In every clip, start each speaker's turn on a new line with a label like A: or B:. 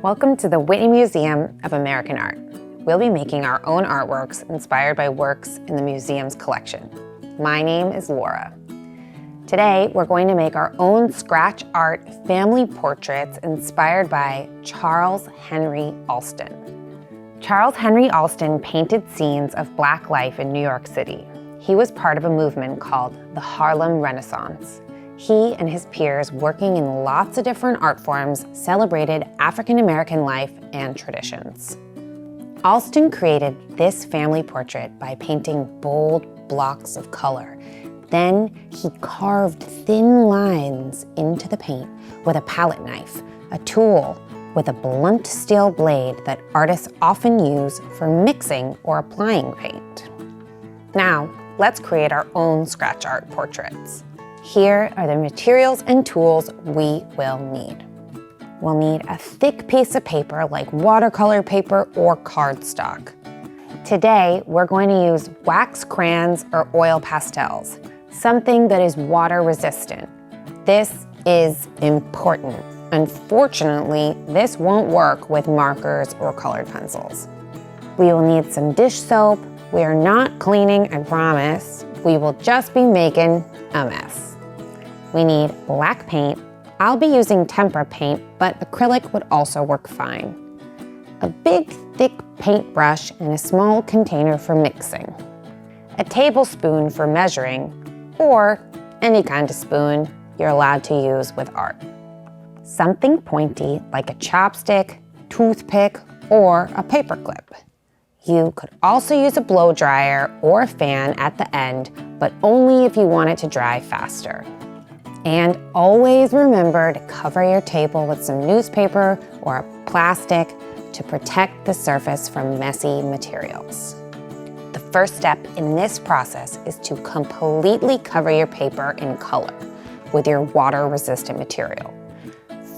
A: Welcome to the Whitney Museum of American Art. We'll be making our own artworks inspired by works in the museum's collection. My name is Laura. Today, we're going to make our own scratch art family portraits inspired by Charles Henry Alston. Charles Henry Alston painted scenes of Black life in New York City. He was part of a movement called the Harlem Renaissance. He and his peers, working in lots of different art forms, celebrated African American life and traditions. Alston created this family portrait by painting bold blocks of color. Then he carved thin lines into the paint with a palette knife, a tool with a blunt steel blade that artists often use for mixing or applying paint. Now, let's create our own scratch art portraits. Here are the materials and tools we will need. We'll need a thick piece of paper like watercolor paper or cardstock. Today, we're going to use wax crayons or oil pastels, something that is water resistant. This is important. Unfortunately, this won't work with markers or colored pencils. We will need some dish soap. We are not cleaning, I promise. We will just be making a mess. We need black paint. I'll be using tempera paint, but acrylic would also work fine. A big, thick paintbrush and a small container for mixing. A tablespoon for measuring, or any kind of spoon you're allowed to use with art. Something pointy like a chopstick, toothpick, or a paper clip. You could also use a blow dryer or a fan at the end, but only if you want it to dry faster. And always remember to cover your table with some newspaper or a plastic to protect the surface from messy materials. The first step in this process is to completely cover your paper in color with your water-resistant material.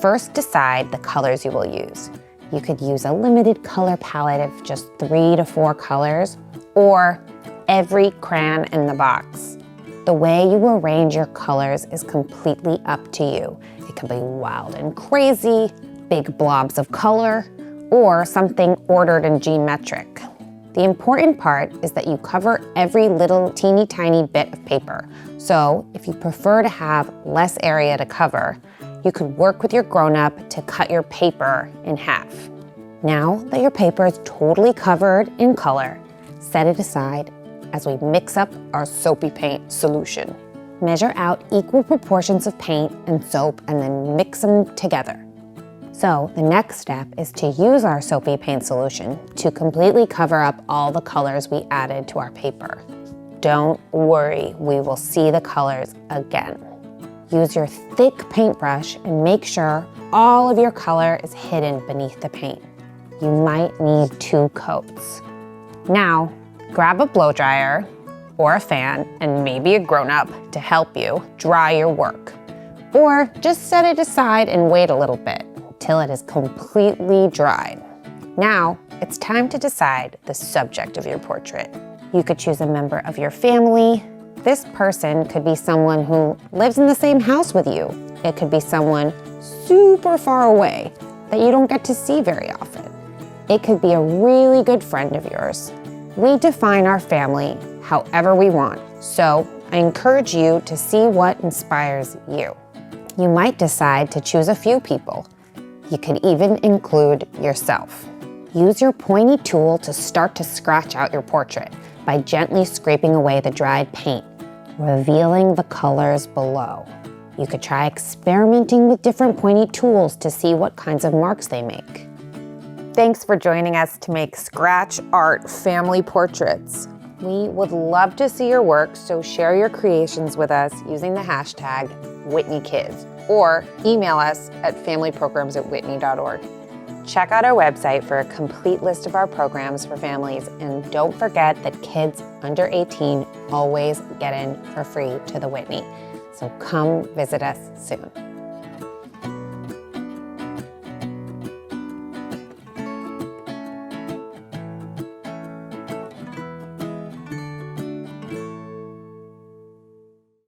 A: First, decide the colors you will use. You could use a limited color palette of just 3 to 4 colors, or every crayon in the box. The way you arrange your colors is completely up to you. It can be wild and crazy, big blobs of color, or something ordered and geometric. The important part is that you cover every little teeny tiny bit of paper. So if you prefer to have less area to cover, you could work with your grown-up to cut your paper in half. Now that your paper is totally covered in color, set it aside as we mix up our soapy paint solution. Measure out equal proportions of paint and soap and then mix them together. So the next step is to use our soapy paint solution to completely cover up all the colors we added to our paper. Don't worry, we will see the colors again. Use your thick paintbrush and make sure all of your color is hidden beneath the paint. You might need 2 coats. Now, grab a blow dryer or a fan and maybe a grown-up to help you dry your work. Or just set it aside and wait a little bit till it is completely dried. Now, it's time to decide the subject of your portrait. You could choose a member of your family. This person could be someone who lives in the same house with you. It could be someone super far away that you don't get to see very often. It could be a really good friend of yours. We define our family however we want, so I encourage you to see what inspires you. You might decide to choose a few people. You could even include yourself. Use your pointy tool to start to scratch out your portrait by gently scraping away the dried paint, revealing the colors below. You could try experimenting with different pointy tools to see what kinds of marks they make. Thanks for joining us to make scratch art family portraits. We would love to see your work, so share your creations with us using the hashtag WhitneyKids or email us at familyprograms@whitney.org. Check out our website for a complete list of our programs for families, and don't forget that kids under 18 always get in for free to the Whitney. So come visit us soon.